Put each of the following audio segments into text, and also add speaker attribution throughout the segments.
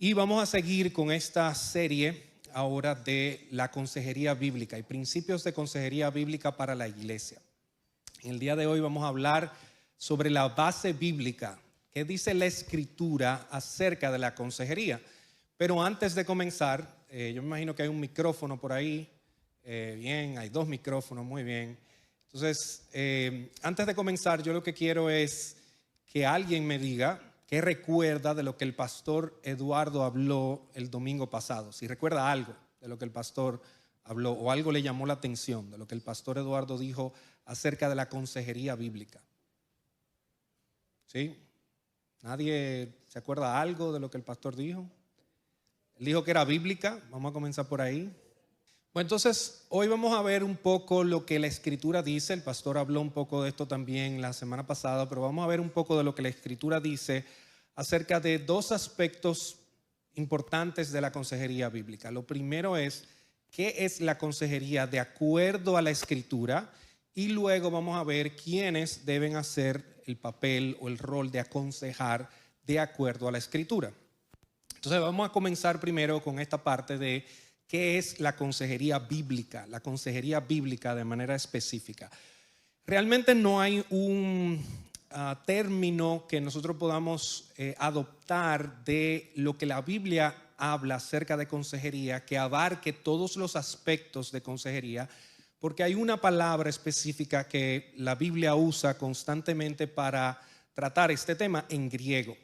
Speaker 1: Y vamos a seguir con esta serie ahora de la consejería bíblica y principios de consejería bíblica para la iglesia. En el día de hoy vamos a hablar sobre la base bíblica. ¿Qué dice la Escritura acerca de la consejería? Pero antes de comenzar, yo me imagino que hay un micrófono por ahí. Bien, hay dos micrófonos, muy bien. Entonces, antes de comenzar, yo lo que quiero es que alguien me diga qué recuerda de lo que el pastor Eduardo habló el domingo pasado. Si recuerda algo de lo que el pastor habló o algo le llamó la atención de lo que el pastor Eduardo dijo acerca de la consejería bíblica. ¿Sí? ¿Nadie se acuerda algo de lo que el pastor dijo? Él dijo que era bíblica. Vamos a comenzar por ahí. Bueno, entonces hoy vamos a ver un poco lo que la Escritura dice. El pastor habló un poco de esto también la semana pasada, pero vamos a ver un poco de lo que la Escritura dice acerca de dos aspectos importantes de la consejería bíblica. Lo primero es, ¿qué es la consejería de acuerdo a la Escritura? Y luego vamos a ver quiénes deben hacer el papel o el rol de aconsejar de acuerdo a la Escritura. Entonces vamos a comenzar primero con esta parte de ¿qué es la consejería bíblica? La consejería bíblica de manera específica. Realmente no hay un término que nosotros podamos adoptar de lo que la Biblia habla acerca de consejería que abarque todos los aspectos de consejería, porque hay una palabra específica que la Biblia usa constantemente para tratar este tema en griego.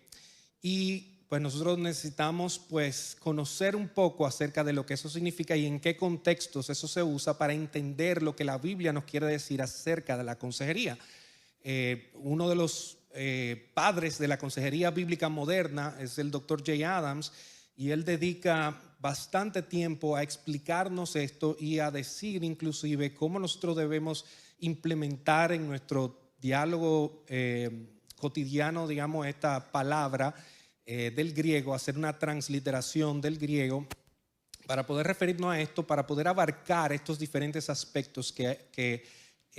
Speaker 1: Y pues nosotros necesitamos pues conocer un poco acerca de lo que eso significa y en qué contextos eso se usa para entender lo que la Biblia nos quiere decir acerca de la consejería. Uno de los padres de la consejería bíblica moderna es el Dr. J. Adams, y él dedica bastante tiempo a explicarnos esto y a decir inclusive cómo nosotros debemos implementar en nuestro diálogo cotidiano, digamos, esta palabra del griego, hacer una transliteración del griego para poder referirnos a esto, para poder abarcar estos diferentes aspectos que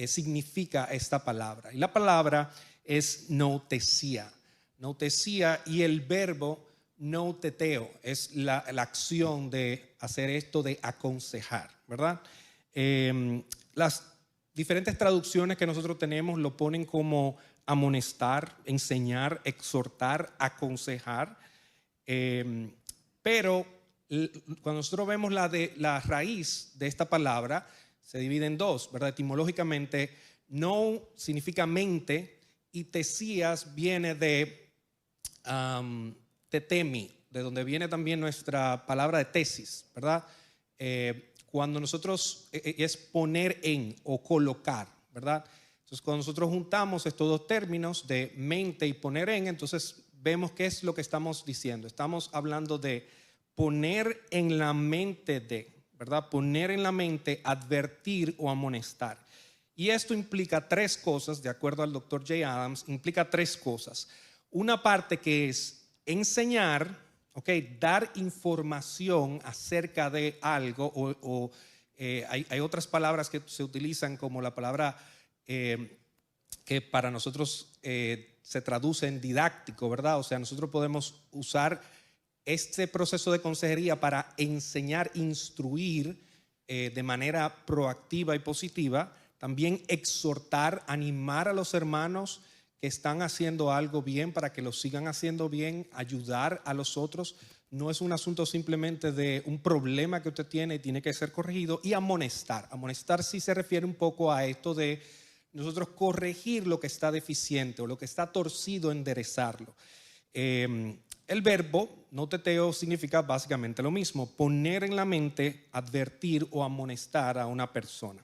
Speaker 1: significa esta palabra. Y la palabra es noutesía. Noutesía, y el verbo nouteteo es la acción de hacer esto, de aconsejar, ¿verdad? Las diferentes traducciones que nosotros tenemos lo ponen como amonestar, enseñar, exhortar, aconsejar. Pero cuando nosotros vemos la raíz de esta palabra, se divide en dos, ¿verdad? Etimológicamente, no significa mente y tesías viene de tetemi, de donde viene también nuestra palabra de tesis, ¿verdad? Cuando nosotros es poner en o colocar, ¿verdad? Entonces, cuando nosotros juntamos estos dos términos de mente y poner en, entonces vemos qué es lo que estamos diciendo. Estamos hablando de poner en la mente de, ¿verdad? Poner en la mente, advertir o amonestar. Y esto implica tres cosas, de acuerdo al Dr. J. Adams, implica tres cosas. Una parte que es enseñar, dar información acerca de algo, hay otras palabras que se utilizan como la palabra que para nosotros se traduce en didáctico, ¿verdad? O sea, nosotros podemos usar este proceso de consejería para enseñar, instruir de manera proactiva y positiva, también exhortar, animar a los hermanos que están haciendo algo bien para que lo sigan haciendo bien, ayudar a los otros. No es un asunto simplemente de un problema que usted tiene y tiene que ser corregido. Y amonestar. Amonestar sí se refiere un poco a esto de nosotros corregir lo que está deficiente o lo que está torcido, enderezarlo. El verbo nouteteo significa básicamente lo mismo, poner en la mente, advertir o amonestar a una persona.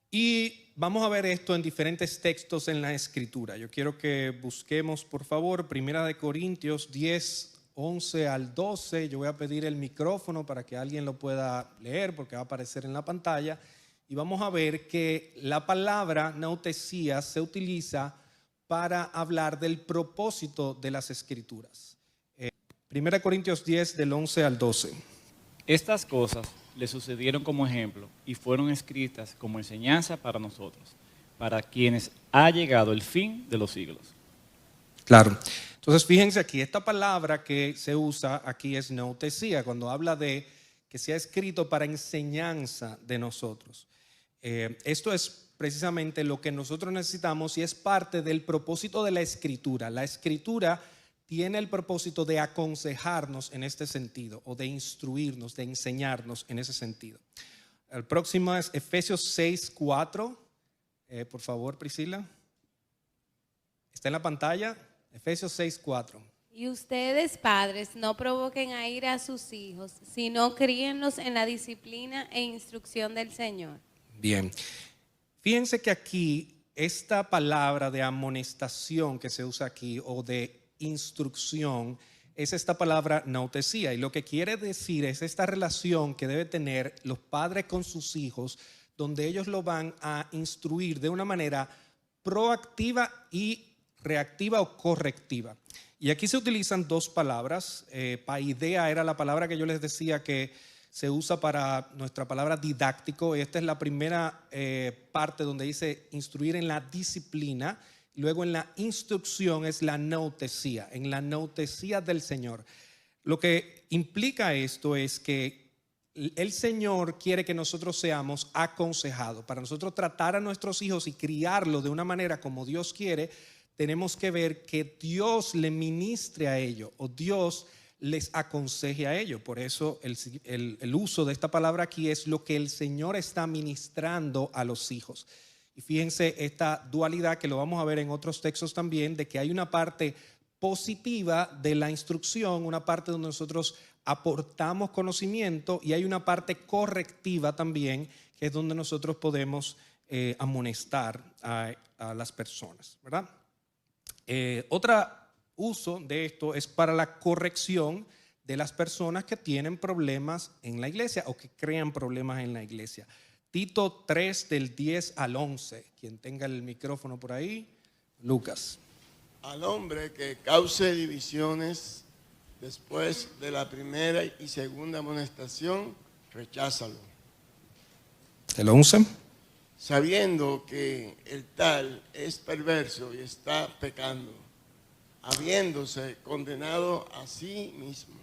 Speaker 1: Y vamos a ver esto en diferentes textos en la Escritura. Yo quiero que busquemos, por favor, 1 Corintios 10, 11 al 12. Yo voy a pedir el micrófono para que alguien lo pueda leer porque va a aparecer en la pantalla. Y vamos a ver que la palabra noutesía se utiliza para hablar del propósito de las Escrituras. 1 Corintios 10, del 11 al 12.
Speaker 2: Estas cosas le sucedieron como ejemplo y fueron escritas como enseñanza para nosotros, para quienes ha llegado el fin de los siglos.
Speaker 1: Claro. Entonces, fíjense aquí, esta palabra que se usa aquí es noutesía, cuando habla de que sea escrito para enseñanza de nosotros. Esto es precisamente lo que nosotros necesitamos y es parte del propósito de la Escritura. La Escritura tiene el propósito de aconsejarnos en este sentido, o de instruirnos, de enseñarnos en ese sentido. El próximo es Efesios 6:4. Por favor, Priscila. Está en la pantalla. Efesios 6:4.
Speaker 3: Y ustedes, padres, no provoquen a ira a sus hijos, sino críenlos en la disciplina e instrucción del Señor.
Speaker 1: Bien. Fíjense que aquí esta palabra de amonestación que se usa aquí, o de instrucción, es esta palabra noutesía, y lo que quiere decir es esta relación que debe tener los padres con sus hijos, donde ellos lo van a instruir de una manera proactiva y reactiva o correctiva. Y aquí se utilizan dos palabras. Paideia era la palabra que yo les decía que se usa para nuestra palabra didáctico. Esta es la primera parte donde dice instruir en la disciplina. Luego en la instrucción es la noutesía, en la noutesía del Señor. Lo que implica esto es que el Señor quiere que nosotros seamos aconsejados. Para nosotros tratar a nuestros hijos y criarlos de una manera como Dios quiere, tenemos que ver que Dios le ministre a ellos, o Dios les aconseje a ellos. Por eso el uso de esta palabra aquí es lo que el Señor está ministrando a los hijos. Y fíjense esta dualidad que lo vamos a ver en otros textos también, de que hay una parte positiva de la instrucción, una parte donde nosotros aportamos conocimiento, y hay una parte correctiva también, que es donde nosotros podemos amonestar a las personas, ¿verdad? Otro uso de esto es para la corrección de las personas que tienen problemas en la iglesia o que crean problemas en la iglesia. Tito 3 del 10 al 11. Quien tenga el micrófono por ahí, Lucas.
Speaker 4: Al hombre que cause divisiones después de la primera y segunda amonestación, recházalo,
Speaker 1: El 11.
Speaker 4: sabiendo que el tal es perverso y está pecando, habiéndose condenado a sí mismo.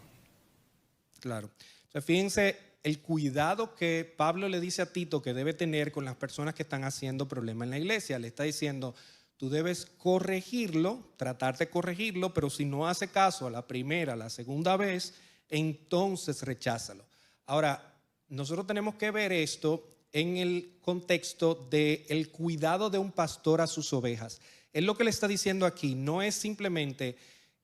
Speaker 1: Claro. O sea, fíjense el cuidado que Pablo le dice a Tito que debe tener con las personas que están haciendo problemas en la iglesia. Le está diciendo, tú debes corregirlo, tratar de corregirlo, pero si no hace caso a la primera, a la segunda vez, entonces recházalo. Ahora, nosotros tenemos que ver esto en el contexto del cuidado de un pastor a sus ovejas. Él lo que le está diciendo aquí no es simplemente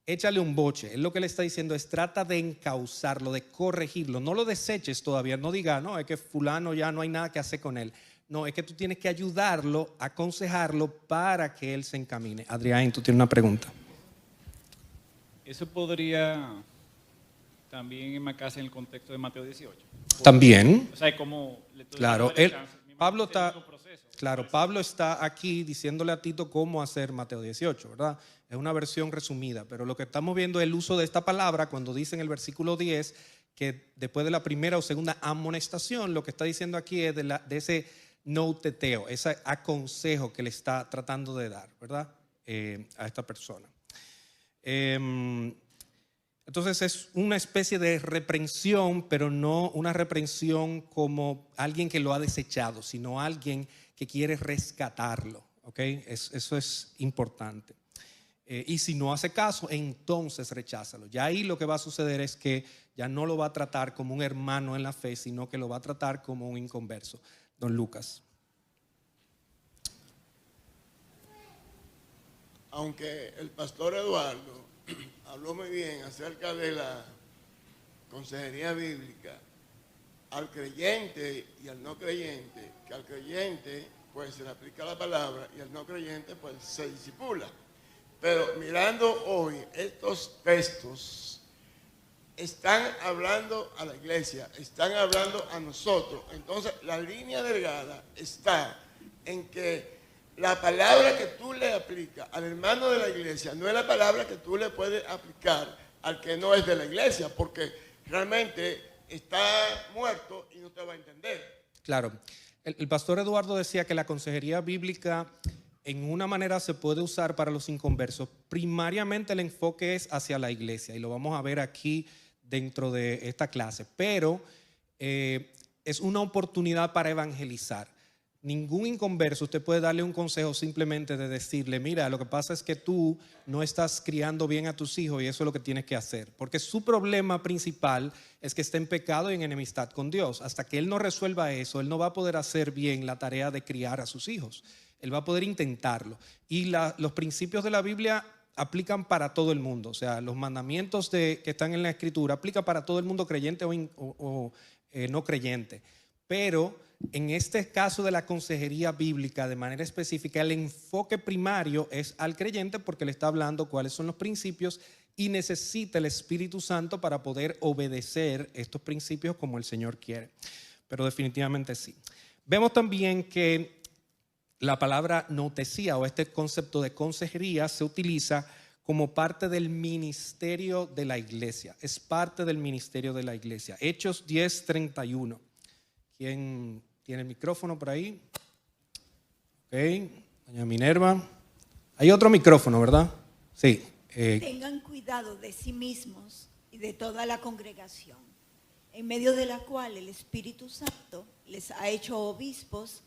Speaker 1: échale un boche. Él lo que le está diciendo es trata de encauzarlo, de corregirlo. No lo deseches todavía, no diga, no, es que fulano ya no hay nada que hacer con él. No, es que tú tienes que ayudarlo, aconsejarlo para que él se encamine. Adrián, tú tienes una pregunta.
Speaker 2: Eso podría también enmarcarse en el contexto de Mateo 18.
Speaker 1: También.
Speaker 2: O sea, como
Speaker 1: Claro, Pablo está aquí diciéndole a Tito cómo hacer Mateo 18, ¿verdad? Es una versión resumida, pero lo que estamos viendo es el uso de esta palabra cuando dice en el versículo 10 que después de la primera o segunda amonestación, lo que está diciendo aquí es de ese nouteteo, ese aconsejo que le está tratando de dar, ¿verdad? A esta persona. Entonces es una especie de reprensión, pero no una reprensión como alguien que lo ha desechado, sino alguien que quiere rescatarlo, ¿ok? Eso es importante. Y si no hace caso, entonces recházalo. Ya ahí lo que va a suceder es que ya no lo va a tratar como un hermano en la fe, sino que lo va a tratar como un inconverso. Don Lucas.
Speaker 4: Aunque el pastor Eduardo habló muy bien acerca de la consejería bíblica al creyente y al no creyente, que al creyente pues se le aplica la palabra y al no creyente pues se disipula. Pero mirando hoy estos textos, están hablando a la iglesia, están hablando a nosotros. Entonces la línea delgada está en que la palabra que tú le aplicas al hermano de la iglesia no es la palabra que tú le puedes aplicar al que no es de la iglesia, porque realmente está muerto y no te va a entender.
Speaker 1: Claro. El pastor Eduardo decía que la consejería bíblica en una manera se puede usar para los inconversos. Primariamente el enfoque es hacia la iglesia y lo vamos a ver aquí dentro de esta clase, pero es una oportunidad para evangelizar. Ningún inconverso usted puede darle un consejo simplemente de decirle, mira, lo que pasa es que tú no estás criando bien a tus hijos y eso es lo que tienes que hacer, porque su problema principal es que está en pecado y en enemistad con Dios. Hasta que él no resuelva eso, él no va a poder hacer bien la tarea de criar a sus hijos. Él va a poder intentarlo. Y los principios de la Biblia aplican para todo el mundo. O sea, los mandamientos que están en la Escritura aplican para todo el mundo, creyente o no creyente. Pero en este caso de la consejería bíblica, de manera específica, el enfoque primario es al creyente, porque le está hablando cuáles son los principios y necesita el Espíritu Santo para poder obedecer estos principios como el Señor quiere. Pero definitivamente sí. Vemos también que la palabra noutesía o este concepto de consejería se utiliza como parte del ministerio de la iglesia. Es parte del ministerio de la iglesia. Hechos 10:31. ¿Quién tiene el micrófono por ahí? Ok, doña Minerva. Hay otro micrófono, ¿verdad? Sí.
Speaker 5: Tengan cuidado de sí mismos y de toda la congregación, en medio de la cual el Espíritu Santo les ha hecho obispos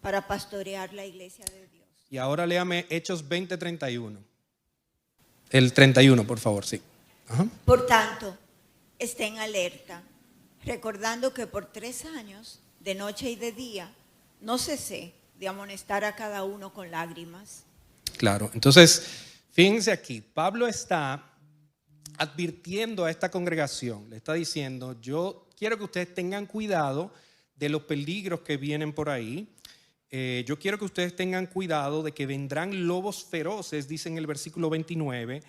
Speaker 5: para pastorear la iglesia de Dios.
Speaker 1: Y ahora léame Hechos 20:31. El 31, por favor, sí. Ajá.
Speaker 5: Por tanto, estén alerta, recordando que por 3 años, de noche y de día, no cesé de amonestar a cada uno con lágrimas.
Speaker 1: Claro, entonces, fíjense aquí, Pablo está advirtiendo a esta congregación, le está diciendo, yo quiero que ustedes tengan cuidado de los peligros que vienen por ahí. Yo quiero que ustedes tengan cuidado de que vendrán lobos feroces, dice en el versículo 29,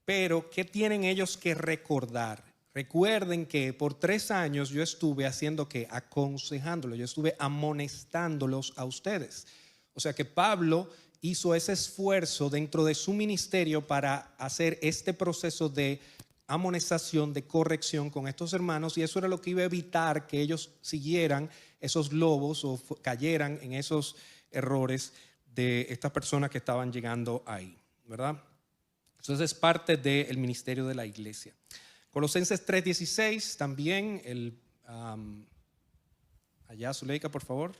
Speaker 1: pero ¿qué tienen ellos que recordar? Recuerden que por 3 años yo estuve haciendo que aconsejándolos, yo estuve amonestándolos a ustedes. O sea que Pablo hizo ese esfuerzo dentro de su ministerio para hacer este proceso de amonestación, de corrección con estos hermanos, y eso era lo que iba a evitar que ellos siguieran esos lobos o cayeran en esos errores de estas personas que estaban llegando ahí, ¿verdad? Entonces es parte del ministerio de la iglesia. Colosenses 3:16 también, allá Zuleika, por favor.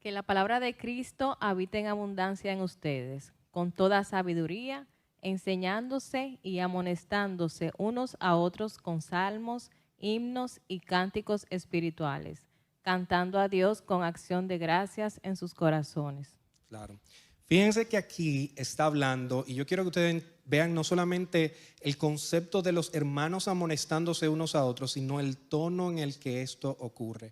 Speaker 6: Que la palabra de Cristo habite en abundancia en ustedes, con toda sabiduría, enseñándose y amonestándose unos a otros con salmos, himnos y cánticos espirituales, cantando a Dios con acción de gracias en sus corazones.
Speaker 1: Claro. Fíjense que aquí está hablando, y yo quiero que ustedes vean no solamente el concepto de los hermanos amonestándose unos a otros, sino el tono en el que esto ocurre.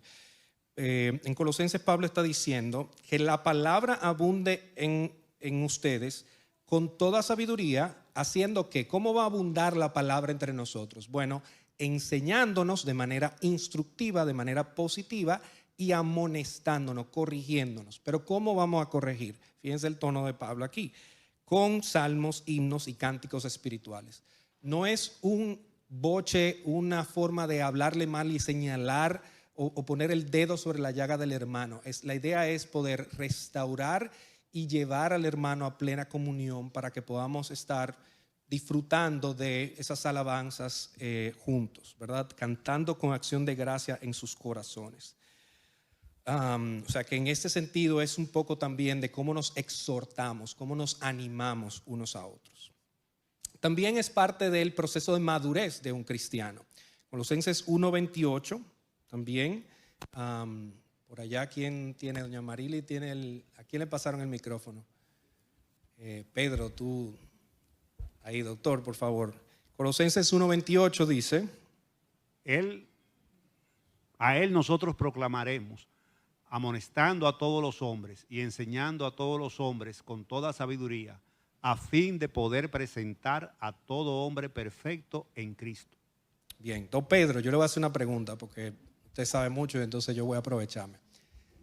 Speaker 1: En Colosenses Pablo está diciendo que la palabra abunde en ustedes con toda sabiduría, haciendo que, ¿cómo va a abundar la palabra entre nosotros? Bueno, enseñándonos de manera instructiva, de manera positiva y amonestándonos, corrigiéndonos. Pero ¿cómo vamos a corregir? Fíjense el tono de Pablo aquí, con salmos, himnos y cánticos espirituales. No es un boche, una forma de hablarle mal y señalar o poner el dedo sobre la llaga del hermano. La idea es poder restaurar y llevar al hermano a plena comunión para que podamos estar disfrutando de esas alabanzas juntos, ¿verdad? Cantando con acción de gracia en sus corazones. O sea que en este sentido es un poco también de cómo nos exhortamos, cómo nos animamos unos a otros. También es parte del proceso de madurez de un cristiano. Colosenses 1:28 también. Por allá, ¿quién tiene? Doña Marily ¿a quién le pasaron el micrófono? Pedro, tú, ahí doctor, por favor. Colosenses 1:28 dice:
Speaker 7: A él nosotros proclamaremos, amonestando a todos los hombres y enseñando a todos los hombres con toda sabiduría, a fin de poder presentar a todo hombre perfecto en Cristo.
Speaker 1: Bien, don Pedro, yo le voy a hacer una pregunta porque usted sabe mucho y entonces yo voy a aprovecharme.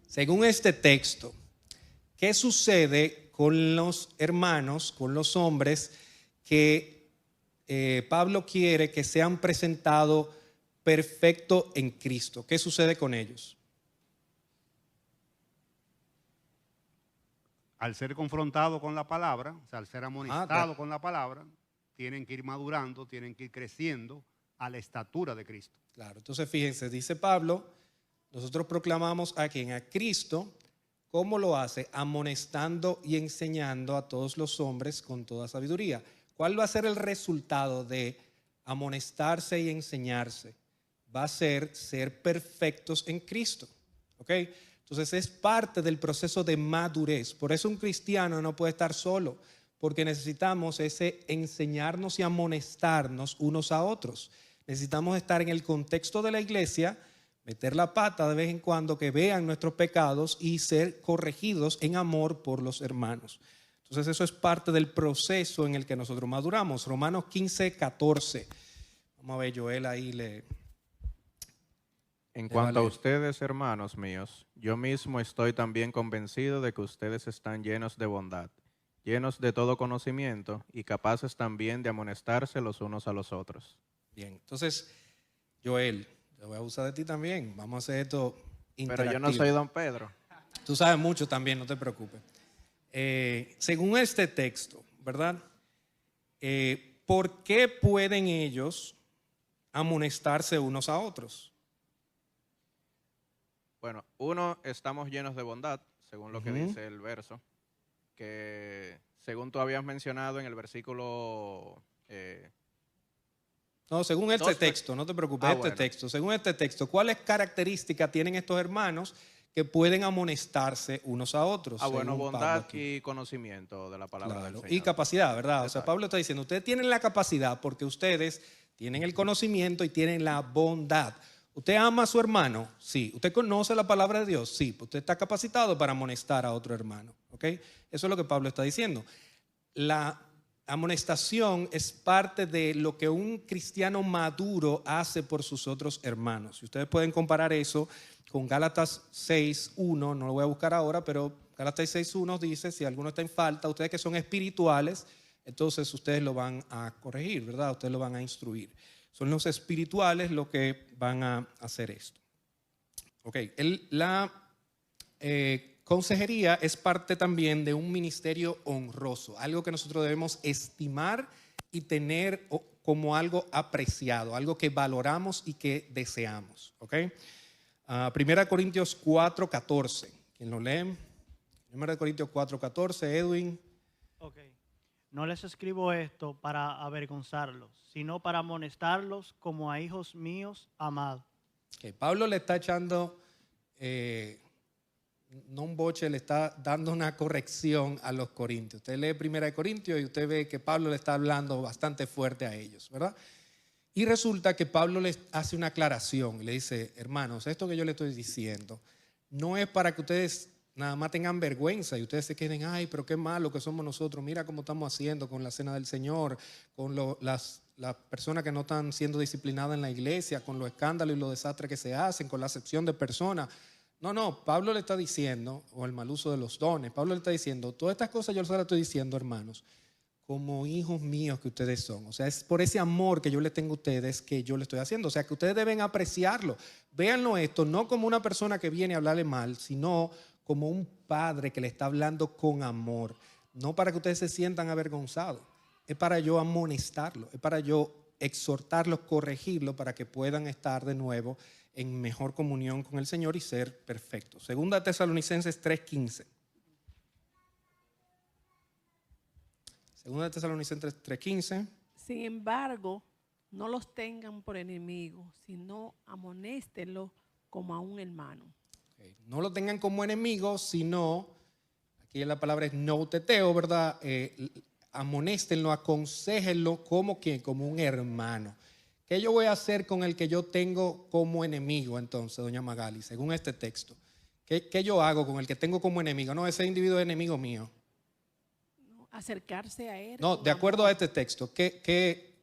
Speaker 1: Según este texto, ¿qué sucede con los hermanos, con los hombres que Pablo quiere que sean presentados perfectos en Cristo? ¿Qué sucede con ellos?
Speaker 7: al ser confrontado con la palabra, o sea, al ser amonestado
Speaker 1: claro.
Speaker 7: con la palabra, tienen que ir madurando, tienen que ir creciendo a la estatura de Cristo.
Speaker 1: Claro, entonces fíjense, dice Pablo, nosotros proclamamos a quien, a Cristo. ¿Cómo lo hace? Amonestando y enseñando a todos los hombres con toda sabiduría. ¿Cuál va a ser el resultado de amonestarse y enseñarse? Va a ser perfectos en Cristo. ¿Ok? Entonces es parte del proceso de madurez. Por eso un cristiano no puede estar solo, porque necesitamos ese enseñarnos y amonestarnos unos a otros. Necesitamos estar en el contexto de la iglesia, meter la pata de vez en cuando, que vean nuestros pecados y ser corregidos en amor por los hermanos. Entonces eso es parte del proceso en el que nosotros maduramos. Romanos 15, 14. Vamos a ver, Joel ahí le...
Speaker 8: En cuanto a ustedes, hermanos míos, yo mismo estoy también convencido de que ustedes están llenos de bondad, llenos de todo conocimiento y capaces también de amonestarse los unos a los otros.
Speaker 1: Bien, entonces, Joel, te voy a usar de ti también. Vamos a hacer esto interactivo.
Speaker 8: Pero yo no soy don Pedro.
Speaker 1: Tú sabes mucho también, no te preocupes. Según este texto, ¿verdad? ¿Por qué pueden ellos amonestarse unos a otros?
Speaker 8: Bueno, uno, estamos llenos de bondad, según lo que dice el verso, que según tú habías mencionado en el versículo...
Speaker 1: No, según este texto, no te preocupes,
Speaker 8: bueno.
Speaker 1: texto. Según este texto, ¿cuáles características tienen estos hermanos que pueden amonestarse unos a otros?
Speaker 8: bueno,
Speaker 1: según Pablo
Speaker 8: bondad
Speaker 1: aquí?
Speaker 8: y conocimiento de la palabra del Señor.
Speaker 1: Y capacidad, ¿verdad? O sea,
Speaker 8: Exacto.
Speaker 1: Pablo está diciendo, ustedes tienen la capacidad porque ustedes tienen el conocimiento y tienen la bondad. ¿Usted ama a su hermano? Sí. ¿Usted conoce la palabra de Dios? Sí. Usted está capacitado para amonestar a otro hermano. ¿Ok? Eso es lo que Pablo está diciendo. La amonestación es parte de lo que un cristiano maduro hace por sus otros hermanos. Y ustedes pueden comparar eso con Gálatas 6:1, no lo voy a buscar ahora, pero Gálatas 6:1 dice, si alguno está en falta, ustedes que son espirituales, entonces ustedes lo van a corregir, ¿verdad? Ustedes lo van a instruir. Son los espirituales los que van a hacer esto. Ok, la consejería es parte también de un ministerio honroso, algo que nosotros debemos estimar y tener como algo apreciado, algo que valoramos y que deseamos. Ok, 1 Corintios 4:14, ¿quién lo lee? 1 Corintios 4:14, Edwin.
Speaker 9: Ok. No les escribo esto para avergonzarlos, sino para amonestarlos como a hijos míos amados.
Speaker 1: Okay, Pablo le está echando, no un boche, le está dando una corrección a los corintios. Usted lee 1 Corintios y usted ve que Pablo le está hablando bastante fuerte a ellos, ¿verdad? Y resulta que Pablo les hace una aclaración y le dice, hermanos, esto que yo le estoy diciendo no es para que ustedes nada más tengan vergüenza y ustedes se queden, ay, pero qué malo que somos nosotros, mira cómo estamos haciendo con la cena del Señor, con las personas que no están siendo disciplinadas en la iglesia, con los escándalos y los desastres que se hacen, con la acepción de personas. No, Pablo le está diciendo, o el mal uso de los dones, Pablo le está diciendo, todas estas cosas yo se las estoy diciendo, hermanos, como hijos míos que ustedes son. O sea, es por ese amor que yo les tengo a ustedes que yo le estoy haciendo. O sea, que ustedes deben apreciarlo. Véanlo esto, no como una persona que viene a hablarle mal, sino como un padre que le está hablando con amor. No para que ustedes se sientan avergonzados. Es para yo amonestarlos, es para yo exhortarlos, corregirlos, para que puedan estar de nuevo en mejor comunión con el Señor y ser perfectos. Segunda Tesalonicenses 3:15. Segunda Tesalonicenses 3:15.
Speaker 10: Sin embargo, no los tengan por enemigos, sino amonéstenlos como a un hermano.
Speaker 1: Okay. No lo tengan como enemigos, sino, aquí la palabra es nouteteo, ¿verdad? Amonéstenlo, aconséjenlo como quien, como un hermano. ¿Qué yo voy a hacer con el que yo tengo como enemigo entonces, doña Magali, según este texto? ¿Qué yo hago con el que tengo como enemigo? No, ese individuo es enemigo mío.
Speaker 10: Acercarse a él.
Speaker 1: No, de acuerdo a este texto,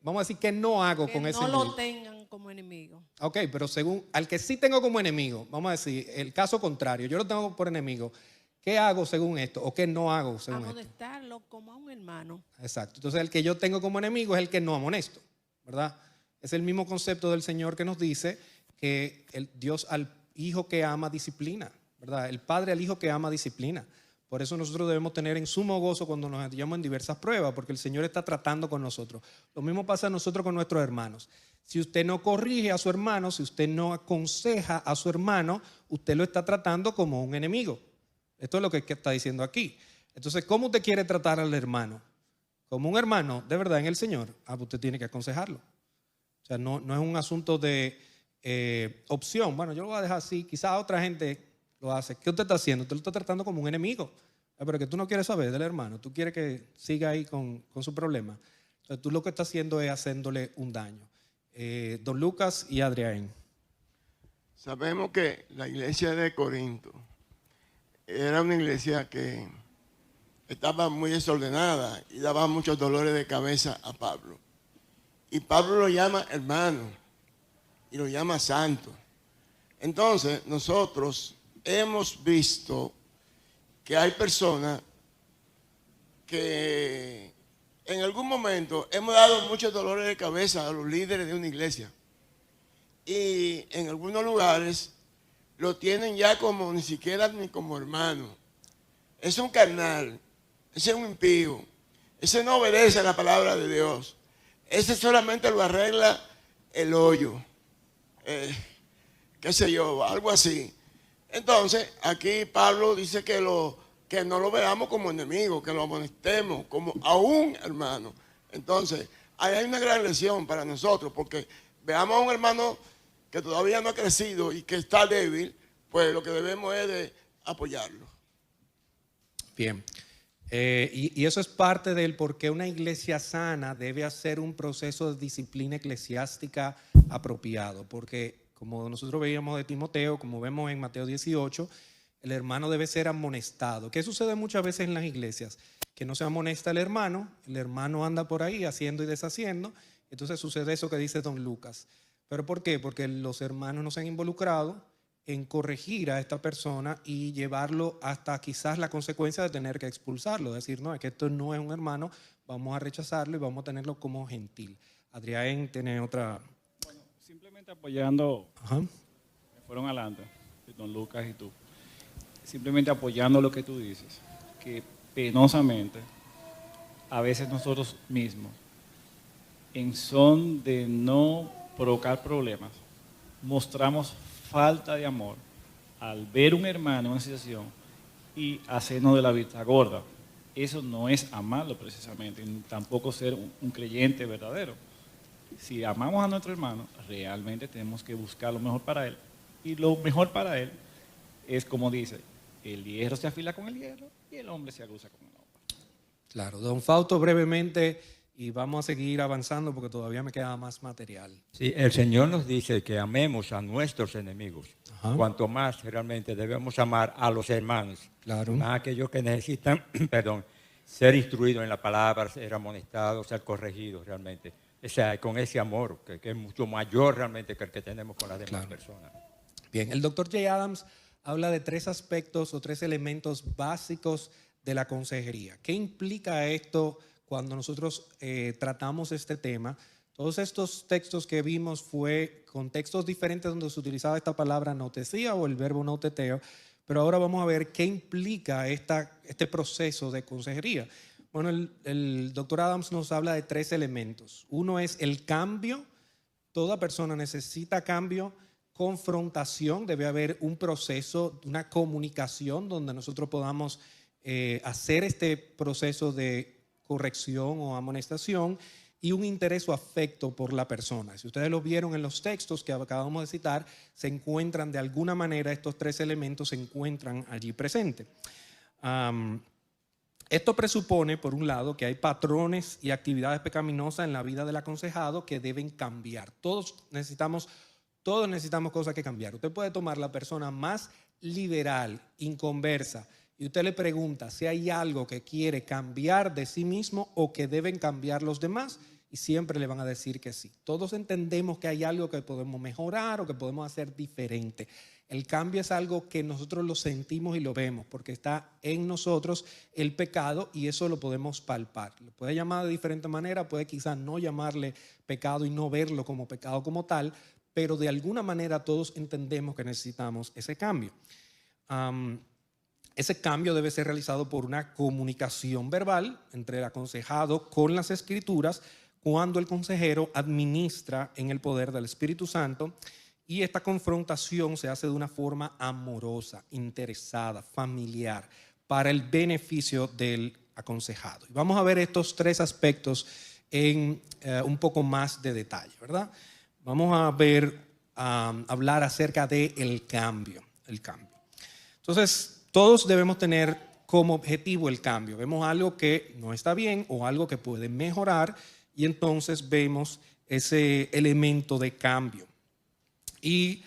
Speaker 1: vamos a decir que no hago con ese
Speaker 10: individuo.
Speaker 1: individuo.
Speaker 10: No lo tengan como enemigo.
Speaker 1: Ok, pero según, al que sí tengo como enemigo, vamos a decir, el caso contrario, yo lo tengo por enemigo, ¿qué hago según esto? ¿O qué no hago según esto?
Speaker 10: Amonestarlo como a un hermano.
Speaker 1: Exacto, entonces el que yo tengo como enemigo es el que no amonesto, ¿verdad? Es el mismo concepto del Señor que nos dice que el Dios al hijo que ama disciplina, ¿verdad? El padre al hijo que ama disciplina. Por eso nosotros debemos tener en sumo gozo cuando nos hallamos en diversas pruebas, porque el Señor está tratando con nosotros. Lo mismo pasa a nosotros con nuestros hermanos. Si usted no corrige a su hermano, si usted no aconseja a su hermano, usted lo está tratando como un enemigo. Esto es lo que está diciendo aquí. Entonces, ¿cómo usted quiere tratar al hermano? Como un hermano, de verdad, en el Señor, usted tiene que aconsejarlo. O sea, no es un asunto de opción. Bueno, yo lo voy a dejar así, quizás otra gente lo hace. ¿Qué usted está haciendo? Usted lo está tratando como un enemigo. Pero que tú no quieres saber del hermano, tú quieres que siga ahí con su problema. Entonces, tú lo que estás haciendo es haciéndole un daño. Don Lucas y Adrián.
Speaker 4: Sabemos que la iglesia de Corinto era una iglesia que estaba muy desordenada y daba muchos dolores de cabeza a Pablo. Y Pablo lo llama hermano y lo llama santo. Entonces, nosotros hemos visto que hay personas que en algún momento hemos dado muchos dolores de cabeza a los líderes de una iglesia. Y en algunos lugares lo tienen ya como ni siquiera ni como hermano. Es un carnal, ese es un impío, ese no obedece a la palabra de Dios. Ese solamente lo arregla el hoyo, qué sé yo, algo así. Entonces, aquí Pablo dice que no lo veamos como enemigo, que lo amonestemos como a un hermano. Entonces, ahí hay una gran lección para nosotros, porque veamos a un hermano que todavía no ha crecido y que está débil, pues lo que debemos es de apoyarlo.
Speaker 1: Bien. Y eso es parte del por qué una iglesia sana debe hacer un proceso de disciplina eclesiástica apropiado, porque como nosotros veíamos de Timoteo, como vemos en Mateo 18, el hermano debe ser amonestado. ¿Qué sucede muchas veces en las iglesias? Que no se amonesta el hermano anda por ahí haciendo y deshaciendo, entonces sucede eso que dice don Lucas. ¿Pero por qué? Porque los hermanos no se han involucrado en corregir a esta persona y llevarlo hasta quizás la consecuencia de tener que expulsarlo, decir, no, es que esto no es un hermano, vamos a rechazarlo y vamos a tenerlo como gentil. Adrián tiene otra...
Speaker 2: Bueno, simplemente apoyando,
Speaker 1: Ajá.
Speaker 2: me fueron adelante, don Lucas y tú, simplemente apoyando lo que tú dices, que penosamente, a veces nosotros mismos, en son de no provocar problemas, mostramos falta de amor al ver un hermano en una situación y hacernos de la vista gorda. Eso no es amarlo precisamente, ni tampoco ser un creyente verdadero. Si amamos a nuestro hermano, realmente tenemos que buscar lo mejor para él. Y lo mejor para él es, como dice, el hierro se afila con el hierro y el hombre se aguza con el hombre.
Speaker 1: Claro, don Fausto, brevemente, y vamos a seguir avanzando porque todavía me queda más material.
Speaker 11: Sí, el Señor nos dice que amemos a nuestros enemigos.
Speaker 1: Ajá.
Speaker 11: Cuanto más realmente debemos amar a los hermanos,
Speaker 1: Claro.
Speaker 11: más aquellos que necesitan, ser instruidos en la palabra, ser amonestados, ser corregidos realmente. O sea, con ese amor que es mucho mayor realmente que el que tenemos con las demás personas.
Speaker 1: Bien, el doctor J. Adams habla de 3 aspectos o 3 elementos básicos de la consejería. ¿Qué implica esto cuando nosotros tratamos este tema? Todos estos textos que vimos fue con textos diferentes donde se utilizaba esta palabra notesia o el verbo noteteo, pero ahora vamos a ver qué implica este proceso de consejería. Bueno, el doctor Adams nos habla de 3 elementos. Uno es el cambio. Toda persona necesita cambio. Confrontación, debe haber un proceso, una comunicación donde nosotros podamos hacer este proceso de corrección o amonestación, y un interés o afecto por la persona. Si ustedes lo vieron en los textos que acabamos de citar, se encuentran de alguna manera, estos 3 elementos se encuentran allí presentes. Esto presupone, por un lado, que hay patrones y actividades pecaminosas en la vida del aconsejado que deben cambiar. Todos necesitamos cosas que cambiar. Usted puede tomar la persona más liberal, inconversa, y usted le pregunta si hay algo que quiere cambiar de sí mismo o que deben cambiar los demás, y siempre le van a decir que sí. Todos entendemos que hay algo que podemos mejorar o que podemos hacer diferente. El cambio es algo que nosotros lo sentimos y lo vemos, porque está en nosotros el pecado y eso lo podemos palpar. Lo puede llamar de diferente manera, puede quizás no llamarle pecado y no verlo como pecado como tal, pero de alguna manera todos entendemos que necesitamos ese cambio. ese cambio debe ser realizado por una comunicación verbal entre el aconsejado con las Escrituras cuando el consejero administra en el poder del Espíritu Santo, y esta confrontación se hace de una forma amorosa, interesada, familiar, para el beneficio del aconsejado. Y vamos a ver estos tres aspectos en un poco más de detalle, ¿verdad? Vamos a hablar acerca del cambio, el cambio. Entonces, todos debemos tener como objetivo el cambio. Vemos algo que no está bien o algo que puede mejorar, y entonces vemos ese elemento de cambio. Y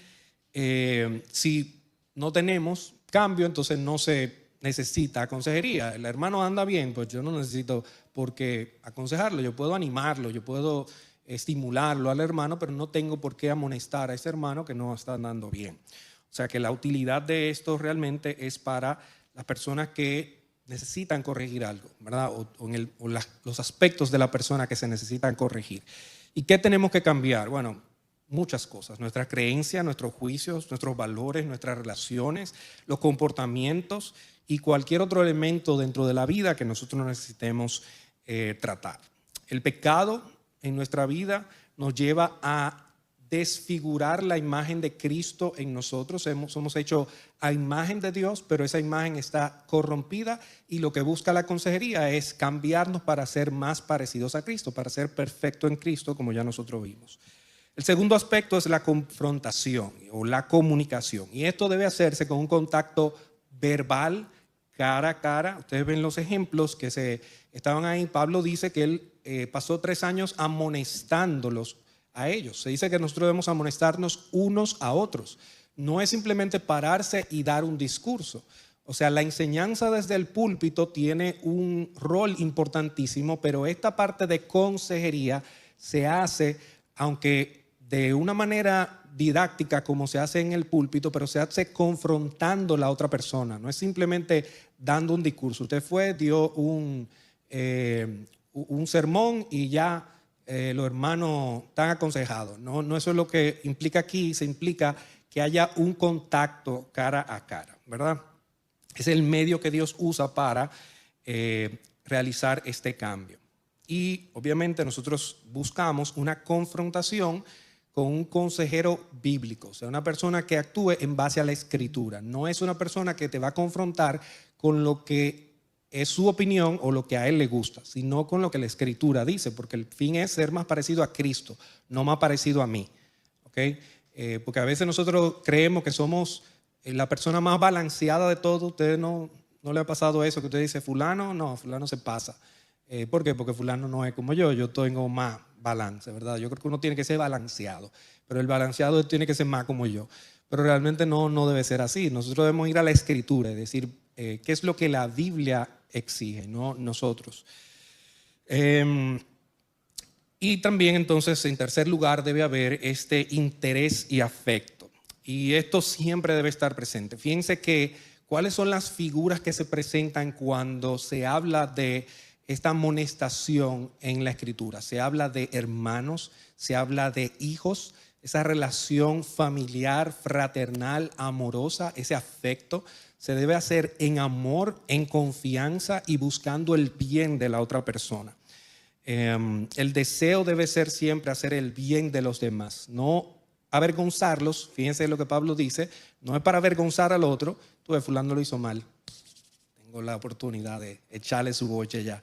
Speaker 1: si no tenemos cambio, entonces no se necesita consejería. El hermano anda bien, pues yo no necesito por qué aconsejarlo. Yo puedo animarlo, yo puedo estimularlo al hermano, pero no tengo por qué amonestar a ese hermano que no está andando bien. O sea que la utilidad de esto realmente es para las personas que necesitan corregir algo, ¿verdad? Los aspectos de la persona que se necesitan corregir. ¿Y qué tenemos que cambiar? Bueno, muchas cosas. Nuestra creencia, nuestros juicios, nuestros valores, nuestras relaciones, los comportamientos y cualquier otro elemento dentro de la vida que nosotros necesitemos tratar. El pecado en nuestra vida nos lleva a desfigurar la imagen de Cristo en nosotros. Somos hechos a imagen de Dios, pero esa imagen está corrompida, y lo que busca la consejería es cambiarnos para ser más parecidos a Cristo, para ser perfecto en Cristo, como ya nosotros vimos. El segundo aspecto es la confrontación o la comunicación, y esto debe hacerse con un contacto verbal, cara a cara. Ustedes ven los ejemplos que estaban ahí. Pablo dice que él pasó 3 años amonestándolos a ellos. Se dice que nosotros debemos amonestarnos unos a otros. No es simplemente pararse y dar un discurso. O sea, la enseñanza desde el púlpito tiene un rol importantísimo, pero esta parte de consejería se hace, aunque de una manera didáctica como se hace en el púlpito, pero se hace confrontando a la otra persona. No es simplemente dando un discurso. Usted dio un sermón y ya los hermanos están aconsejados. No, eso es lo que implica aquí. Se implica que haya un contacto cara a cara, ¿verdad? Es el medio que Dios usa para realizar este cambio. Y obviamente nosotros buscamos una confrontación con un consejero bíblico, o sea, una persona que actúe en base a la Escritura. No es una persona que te va a confrontar con lo que es su opinión o lo que a él le gusta, sino con lo que la Escritura dice, porque el fin es ser más parecido a Cristo, no más parecido a mí. ¿Okay? Porque a veces nosotros creemos que somos la persona más balanceada de todo. ¿Ustedes no le ha pasado eso? Que usted dice, fulano se pasa. ¿Por qué? Porque fulano no es como yo tengo más balance, ¿verdad? Yo creo que uno tiene que ser balanceado, pero el balanceado tiene que ser más como yo. Pero realmente no debe ser así. Nosotros debemos ir a la Escritura y decir qué es lo que la Biblia exige, no nosotros. Y también entonces, en tercer lugar, debe haber este interés y afecto. Y esto siempre debe estar presente. Fíjense que cuáles son las figuras que se presentan cuando se habla de esta amonestación en la Escritura. Se habla de hermanos, se habla de hijos, esa relación familiar, fraternal, amorosa, ese afecto se debe hacer en amor, en confianza y buscando el bien de la otra persona. El deseo debe ser siempre hacer el bien de los demás, no avergonzarlos. Fíjense lo que Pablo dice, no es para avergonzar al otro. Tú ves, fulano lo hizo mal, tengo la oportunidad de echarle su boche ya.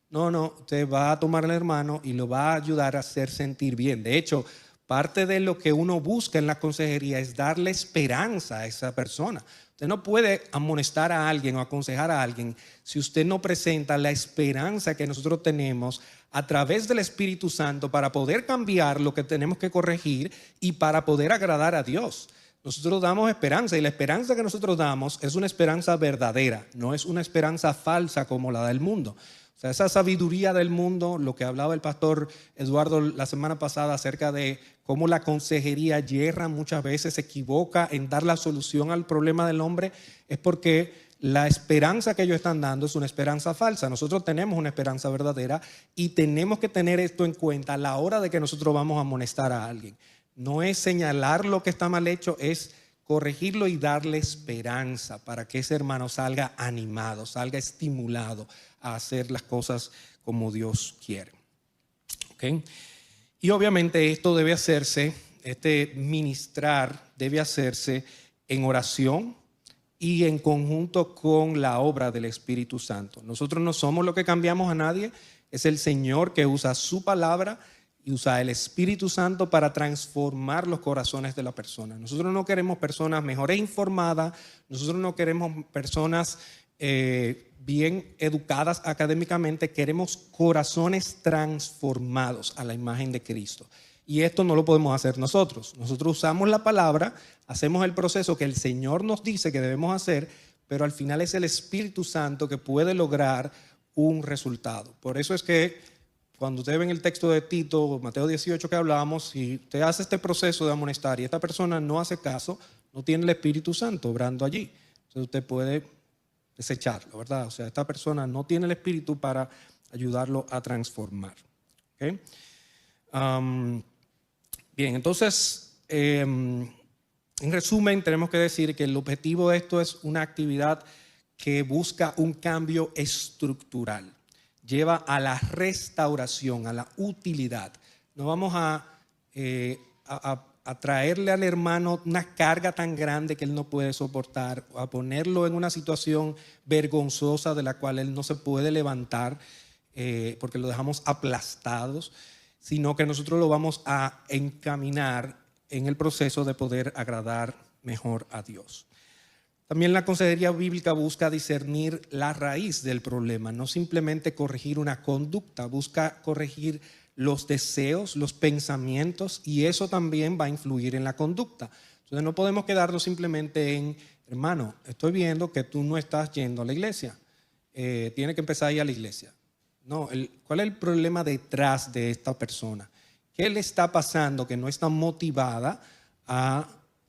Speaker 1: No, usted va a tomar al hermano y lo va a ayudar a hacer sentir bien. De hecho, parte de lo que uno busca en la consejería es darle esperanza a esa persona. Usted no puede amonestar a alguien o aconsejar a alguien si usted no presenta la esperanza que nosotros tenemos a través del Espíritu Santo para poder cambiar lo que tenemos que corregir y para poder agradar a Dios. Nosotros damos esperanza, y la esperanza que nosotros damos es una esperanza verdadera, no es una esperanza falsa como la del mundo. O sea, esa sabiduría del mundo, lo que hablaba el pastor Eduardo la semana pasada acerca de cómo la consejería yerra muchas veces, se equivoca en dar la solución al problema del hombre, es porque la esperanza que ellos están dando es una esperanza falsa. Nosotros tenemos una esperanza verdadera y tenemos que tener esto en cuenta a la hora de que nosotros vamos a amonestar a alguien. No es señalar lo que está mal hecho, es corregirlo y darle esperanza para que ese hermano salga animado, salga estimulado a hacer las cosas como Dios quiere. ¿Okay? Y obviamente esto debe hacerse, este ministrar debe hacerse en oración y en conjunto con la obra del Espíritu Santo. Nosotros no somos los que cambiamos a nadie, es el Señor que usa su palabra y usa el Espíritu Santo para transformar los corazones de la persona. Nosotros no queremos personas mejores informadas, nosotros no queremos personas bien educadas académicamente, queremos corazones transformados a la imagen de Cristo. Y esto no lo podemos hacer nosotros. Nosotros usamos la palabra, hacemos el proceso que el Señor nos dice que debemos hacer, pero al final es el Espíritu Santo que puede lograr un resultado. Por eso es que cuando ustedes ven el texto de Tito, Mateo 18 que hablábamos, si usted hace este proceso de amonestar y esta persona no hace caso, no tiene el Espíritu Santo obrando allí. Entonces usted puede desecharlo, ¿verdad? O sea, esta persona no tiene el Espíritu para ayudarlo a transformar. ¿Okay? Bien, entonces, en resumen, tenemos que decir que el objetivo de esto es una actividad que busca un cambio estructural. Lleva a la restauración, a la utilidad. No vamos a traerle al hermano una carga tan grande que él no puede soportar, o a ponerlo en una situación vergonzosa de la cual él no se puede levantar porque lo dejamos aplastados, sino que nosotros lo vamos a encaminar en el proceso de poder agradar mejor a Dios. También la consejería bíblica busca discernir la raíz del problema, no simplemente corregir una conducta, busca corregir los deseos, los pensamientos, y eso también va a influir en la conducta. Entonces no podemos quedarnos simplemente en, hermano, estoy viendo que tú no estás yendo a la iglesia, tienes que empezar a ir a la iglesia. No, ¿cuál es el problema detrás de esta persona? ¿Qué le está pasando que no está motivada a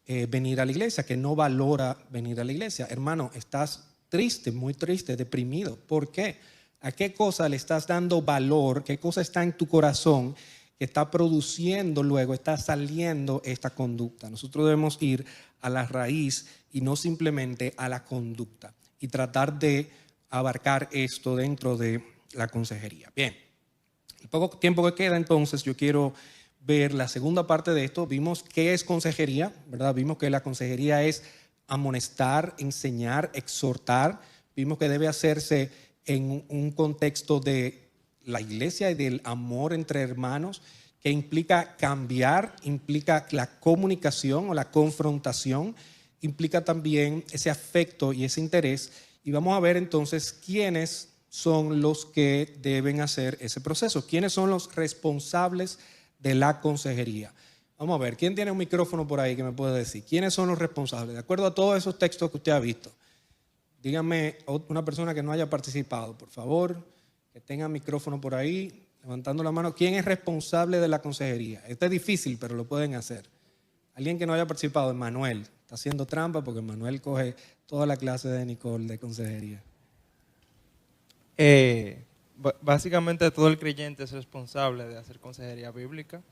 Speaker 1: venir a la iglesia, que no valora venir a la iglesia? Hermano, estás triste, muy triste, deprimido. ¿Por qué? ¿A qué cosa le estás dando valor? ¿Qué cosa está en tu corazón que está produciendo luego, está saliendo esta conducta? Nosotros debemos ir a la raíz y no simplemente a la conducta y tratar de abarcar esto dentro de la consejería. Bien, el poco tiempo que queda entonces yo quiero ver la segunda parte de esto. Vimos qué es consejería, ¿verdad? Vimos que la consejería es amonestar, enseñar, exhortar. Vimos que debe hacerse en un contexto de la iglesia y del amor entre hermanos, que implica cambiar, implica la comunicación o la confrontación, implica también ese afecto y ese interés. Y vamos a ver entonces quiénes son los que deben hacer ese proceso, quiénes son los responsables de la consejería. Vamos a ver, ¿quién tiene un micrófono por ahí que me puede decir? ¿Quiénes son los responsables? De acuerdo a todos esos textos que usted ha visto. Dígame una persona que no haya participado, por favor, que tenga micrófono por ahí, levantando la mano. ¿Quién es responsable de la consejería? Esto es difícil, pero lo pueden hacer. Alguien que no haya participado, Manuel. Está haciendo trampa porque Manuel coge toda la clase de Nicole de consejería.
Speaker 12: Básicamente todo el creyente es responsable de hacer consejería bíblica,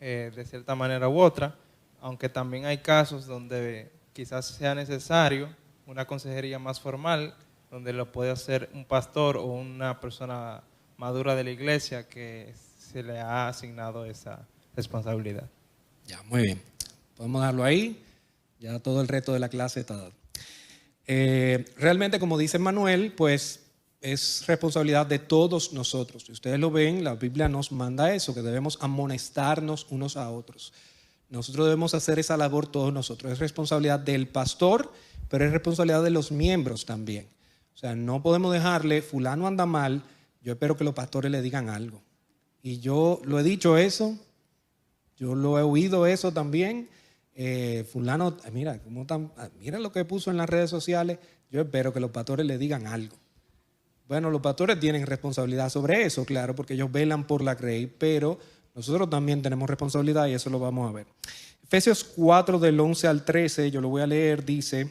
Speaker 12: de cierta manera u otra, aunque también hay casos donde quizás sea necesario una consejería más formal, donde lo puede hacer un pastor o una persona madura de la iglesia que se le ha asignado esa responsabilidad.
Speaker 1: Ya, muy bien. Podemos darlo ahí, ya todo el resto de la clase está dado. Realmente, como dice Manuel, pues es responsabilidad de todos nosotros. Si ustedes lo ven, la Biblia nos manda eso, que debemos amonestarnos unos a otros. Nosotros debemos hacer esa labor todos nosotros. Es responsabilidad del pastor, pero es responsabilidad de los miembros también. O sea, no podemos dejarle, fulano anda mal, yo espero que los pastores le digan algo. Y yo lo he dicho eso, yo lo he oído eso también. Fulano, mira lo que puso en las redes sociales, yo espero que los pastores le digan algo. Bueno, los pastores tienen responsabilidad sobre eso, claro, porque ellos velan por la grey, pero nosotros también tenemos responsabilidad y eso lo vamos a ver. Efesios 4 del 11 al 13, yo lo voy a leer, dice,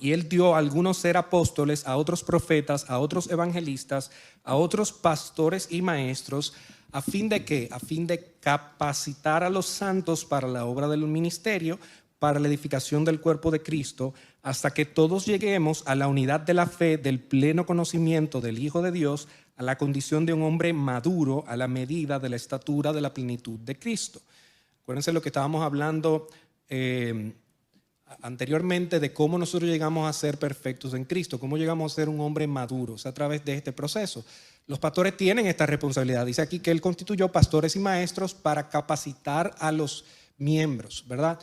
Speaker 1: y él dio a algunos ser apóstoles, a otros profetas, a otros evangelistas, a otros pastores y maestros, ¿a fin de qué? A fin de capacitar a los santos para la obra del ministerio, para la edificación del cuerpo de Cristo, hasta que todos lleguemos a la unidad de la fe, del pleno conocimiento del Hijo de Dios, a la condición de un hombre maduro, a la medida de la estatura de la plenitud de Cristo. Acuérdense lo que estábamos hablando anteriormente de cómo nosotros llegamos a ser perfectos en Cristo, cómo llegamos a ser un hombre maduro, o sea, a través de este proceso. Los pastores tienen esta responsabilidad. Dice aquí que Él constituyó pastores y maestros para capacitar a los miembros, ¿verdad?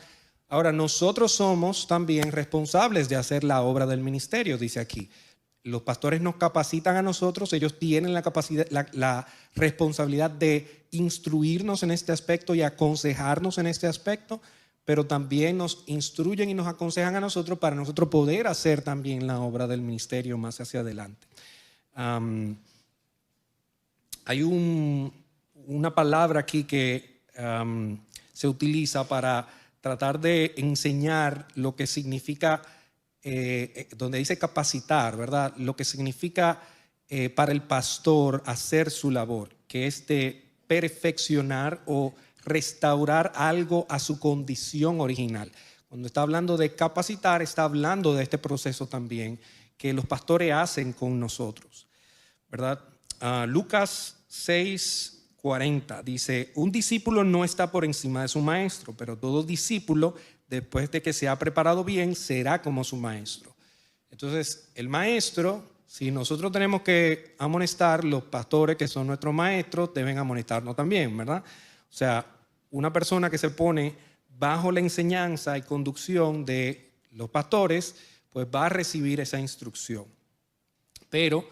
Speaker 1: Ahora, nosotros somos también responsables de hacer la obra del ministerio, dice aquí. Los pastores nos capacitan a nosotros, ellos tienen la capacidad, la responsabilidad de instruirnos en este aspecto y aconsejarnos en este aspecto, pero también nos instruyen y nos aconsejan a nosotros para nosotros poder hacer también la obra del ministerio más hacia adelante. Hay una palabra aquí que se utiliza para tratar de enseñar lo que significa, donde dice capacitar, ¿verdad? Lo que significa para el pastor hacer su labor, que es de perfeccionar o restaurar algo a su condición original. Cuando está hablando de capacitar, está hablando de este proceso también que los pastores hacen con nosotros, ¿verdad? Lucas 6:40 dice: un discípulo no está por encima de su maestro, pero todo discípulo, después de que se ha preparado bien, será como su maestro. Entonces, el maestro, si nosotros tenemos que amonestar, los pastores que son nuestros maestros deben amonestarnos también, ¿verdad? O sea, una persona que se pone bajo la enseñanza y conducción de los pastores, pues va a recibir esa instrucción. Pero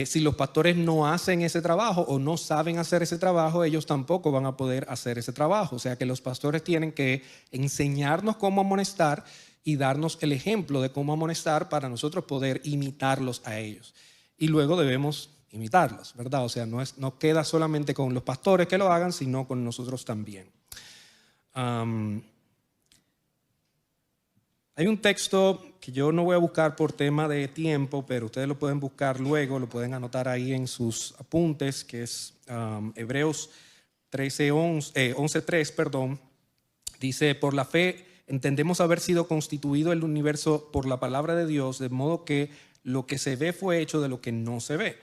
Speaker 1: si los pastores no hacen ese trabajo o no saben hacer ese trabajo, ellos tampoco van a poder hacer ese trabajo. O sea que los pastores tienen que enseñarnos cómo amonestar y darnos el ejemplo de cómo amonestar para nosotros poder imitarlos a ellos. Y luego debemos imitarlos, ¿verdad? O sea, no queda solamente con los pastores que lo hagan, sino con nosotros también. Hay un texto que yo no voy a buscar por tema de tiempo, pero ustedes lo pueden buscar luego, lo pueden anotar ahí en sus apuntes, que es Hebreos 11:3, perdón. Dice: por la fe entendemos haber sido constituido el universo por la palabra de Dios, de modo que lo que se ve fue hecho de lo que no se ve.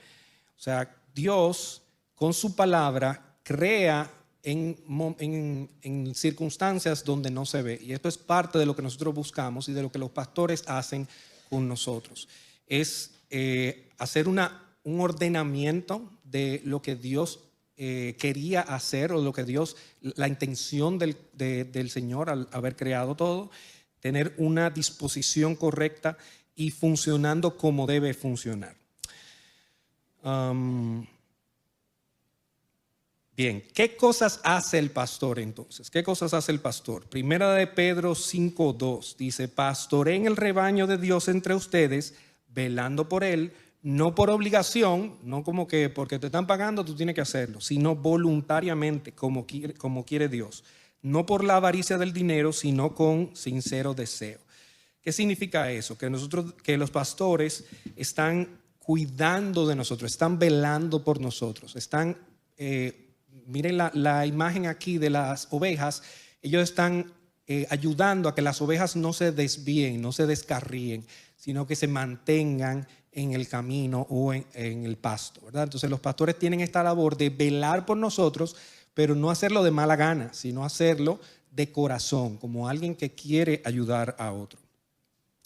Speaker 1: O sea, Dios con su palabra crea en circunstancias donde no se ve. Y esto es parte de lo que nosotros buscamos y de lo que los pastores hacen con nosotros. Es hacer un ordenamiento de lo que Dios quería hacer, o lo que Dios, la intención del Señor al haber creado todo, tener una disposición correcta y funcionando como debe funcionar. Bien, ¿qué cosas hace el pastor entonces? ¿Qué cosas hace el pastor? Primera de Pedro 5:2 dice: pastoreen el rebaño de Dios entre ustedes, velando por él, no por obligación, no como que porque te están pagando tú tienes que hacerlo, sino voluntariamente, como quiere Dios. No por la avaricia del dinero, sino con sincero deseo. ¿Qué significa eso? Que los pastores están cuidando de nosotros, están velando por nosotros, están... miren la imagen aquí de las ovejas. Ellos están ayudando a que las ovejas no se desvíen, no se descarríen, sino que se mantengan en el camino o en el pasto, ¿verdad? Entonces los pastores tienen esta labor de velar por nosotros, pero no hacerlo de mala gana, sino hacerlo de corazón, como alguien que quiere ayudar a otro.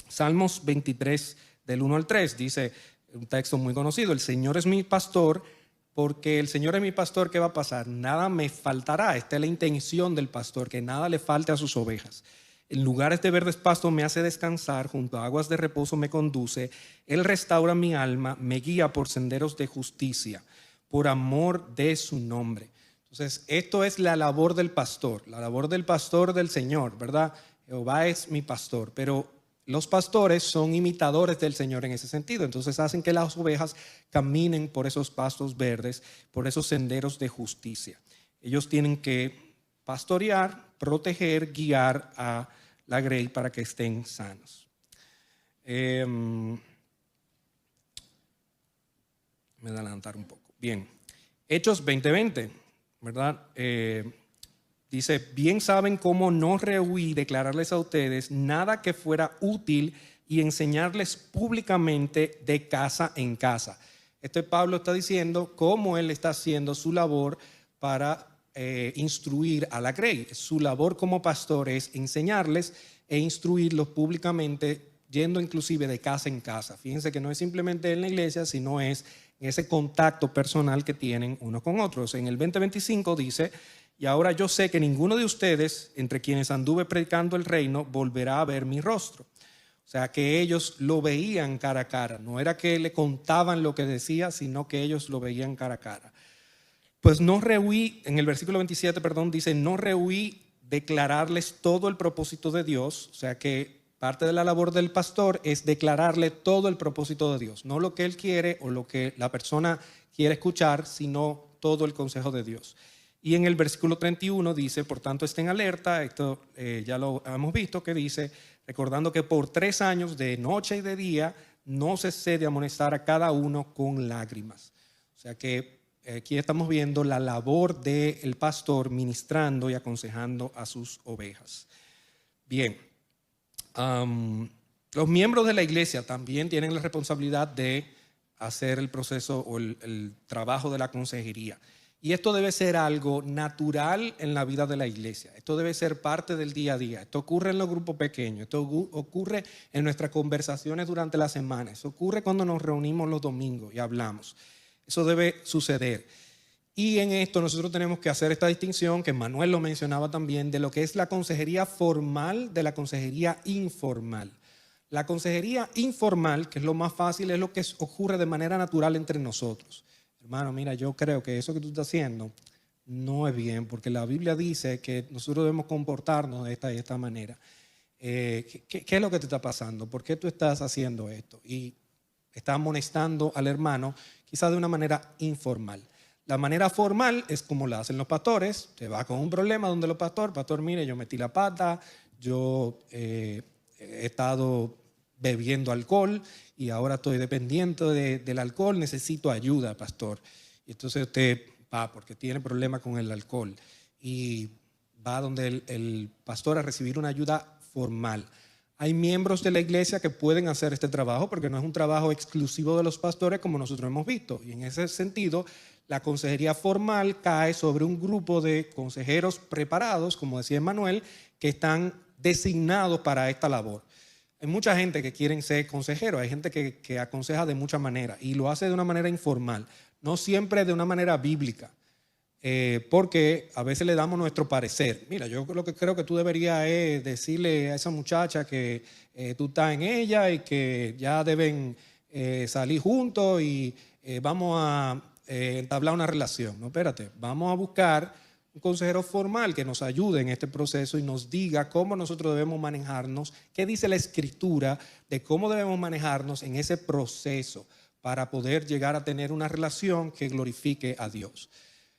Speaker 1: Salmos 23, del 1 al 3, dice un texto muy conocido: el Señor es mi pastor. Porque el Señor es mi pastor, ¿qué va a pasar? Nada me faltará. Esta es la intención del pastor, que nada le falte a sus ovejas. En lugares de verdes pastos me hace descansar, junto a aguas de reposo me conduce. Él restaura mi alma, me guía por senderos de justicia, por amor de su nombre. Entonces, esto es la labor del pastor del Señor, ¿verdad? Jehová es mi pastor, pero los pastores son imitadores del Señor en ese sentido. Entonces hacen que las ovejas caminen por esos pastos verdes, por esos senderos de justicia. Ellos tienen que pastorear, proteger, guiar a la grey para que estén sanos. Me adelantar un poco. Bien, Hechos 20:20, ¿verdad? Dice, bien saben cómo no rehuí declararles a ustedes nada que fuera útil y enseñarles públicamente de casa en casa. Pablo está diciendo cómo él está haciendo su labor para instruir a la grey. Su labor como pastor es enseñarles e instruirlos públicamente, yendo inclusive de casa en casa. Fíjense que no es simplemente en la iglesia, sino es en ese contacto personal que tienen unos con otros. En el 20:25 dice, y ahora yo sé que ninguno de ustedes, entre quienes anduve predicando el reino, volverá a ver mi rostro. O sea, que ellos lo veían cara a cara. No era que le contaban lo que decía, sino que ellos lo veían cara a cara. Pues no rehuí, en el versículo 27, dice, no rehuí declararles todo el propósito de Dios. O sea que parte de la labor del pastor es declararle todo el propósito de Dios. No lo que él quiere o lo que la persona quiere escuchar, sino todo el consejo de Dios. Y en el versículo 31 dice, por tanto estén alerta, esto ya lo hemos visto, que dice, recordando que por 3 años de noche y de día no cesé de amonestar a cada uno con lágrimas. O sea que aquí estamos viendo la labor del pastor ministrando y aconsejando a sus ovejas. Bien, los miembros de la iglesia también tienen la responsabilidad de hacer el proceso o el trabajo de la consejería. Y esto debe ser algo natural en la vida de la iglesia. Esto debe ser parte del día a día. Esto ocurre en los grupos pequeños. Esto ocurre en nuestras conversaciones durante la semana. Eso ocurre cuando nos reunimos los domingos y hablamos. Eso debe suceder. Y en esto nosotros tenemos que hacer esta distinción, que Manuel lo mencionaba también, de lo que es la consejería formal de la consejería informal. La consejería informal, que es lo más fácil, es lo que ocurre de manera natural entre nosotros. Hermano, mira, yo creo que eso que tú estás haciendo no es bien, porque la Biblia dice que nosotros debemos comportarnos de esta manera. ¿Qué es lo que te está pasando? ¿Por qué tú estás haciendo esto? Y está amonestando al hermano, quizás de una manera informal. La manera formal es como la hacen los pastores. Te va con un problema donde los pastores, pastor, mire, yo metí la pata, yo he estado bebiendo alcohol y ahora estoy dependiente del alcohol, necesito ayuda, pastor. Y entonces usted va porque tiene problema con el alcohol y va donde el pastor a recibir una ayuda formal. Hay miembros de la iglesia que pueden hacer este trabajo porque no es un trabajo exclusivo de los pastores como nosotros hemos visto. Y en ese sentido, la consejería formal cae sobre un grupo de consejeros preparados, como decía Manuel, que están designados para esta labor. Hay mucha gente que quieren ser consejeros, hay gente que aconseja de muchas maneras y lo hace de una manera informal, no siempre de una manera bíblica, porque a veces le damos nuestro parecer. Mira, yo lo que creo que tú deberías es decirle a esa muchacha que tú estás en ella y que ya deben salir juntos y vamos a entablar una relación. No, espérate, vamos a buscar un consejero formal que nos ayude en este proceso y nos diga cómo nosotros debemos manejarnos, qué dice la Escritura de cómo debemos manejarnos en ese proceso para poder llegar a tener una relación que glorifique a Dios.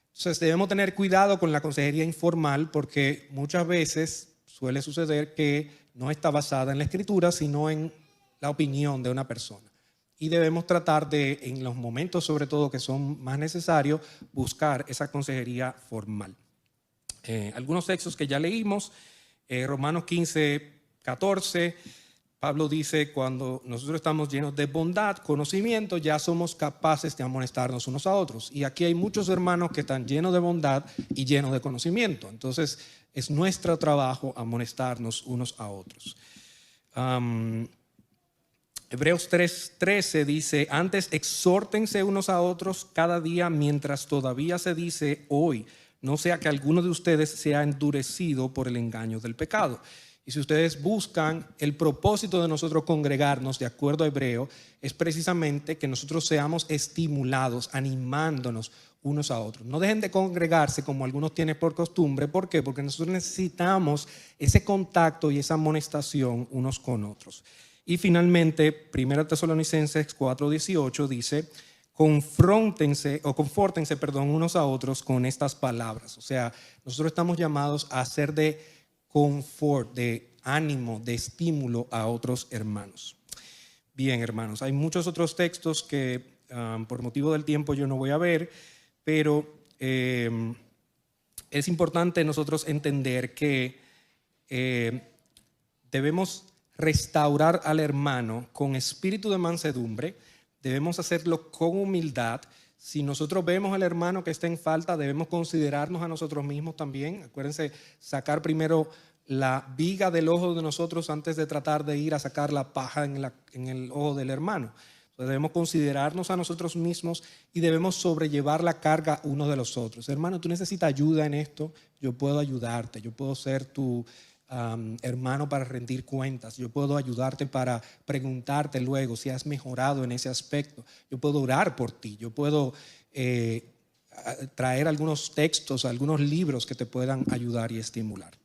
Speaker 1: Entonces debemos tener cuidado con la consejería informal porque muchas veces suele suceder que no está basada en la Escritura, sino en la opinión de una persona. Y debemos tratar de, en los momentos sobre todo que son más necesarios, buscar esa consejería formal. Algunos textos que ya leímos, Romanos 15:14, Pablo dice, cuando nosotros estamos llenos de bondad, conocimiento, ya somos capaces de amonestarnos unos a otros. Y aquí hay muchos hermanos que están llenos de bondad y llenos de conocimiento. Entonces, es nuestro trabajo amonestarnos unos a otros. Hebreos 3:13 dice, antes exhórtense unos a otros cada día mientras todavía se dice hoy, no sea que alguno de ustedes sea endurecido por el engaño del pecado. Y si ustedes buscan el propósito de nosotros congregarnos, de acuerdo a Hebreo, es precisamente que nosotros seamos estimulados, animándonos unos a otros. No dejen de congregarse como algunos tienen por costumbre. ¿Por qué? Porque nosotros necesitamos ese contacto y esa amonestación unos con otros. Y finalmente, 1 Tesalonicenses 4:18 dice, confórtense unos a otros con estas palabras. O sea, nosotros estamos llamados a ser de confort, de ánimo, de estímulo a otros hermanos. Bien, hermanos, hay muchos otros textos que por motivo del tiempo yo no voy a ver, pero es importante nosotros entender que debemos restaurar al hermano con espíritu de mansedumbre, debemos hacerlo con humildad. Si nosotros vemos al hermano que está en falta, debemos considerarnos a nosotros mismos también. Acuérdense, sacar primero la viga del ojo de nosotros antes de tratar de ir a sacar la paja en el ojo del hermano. Entonces debemos considerarnos a nosotros mismos y debemos sobrellevar la carga unos de los otros. Hermano, tú necesitas ayuda en esto, yo puedo ayudarte, yo puedo ser tu hermano para rendir cuentas, yo puedo ayudarte para preguntarte luego si has mejorado en ese aspecto, yo puedo orar por ti, yo puedo traer algunos textos, algunos libros que te puedan ayudar y estimular.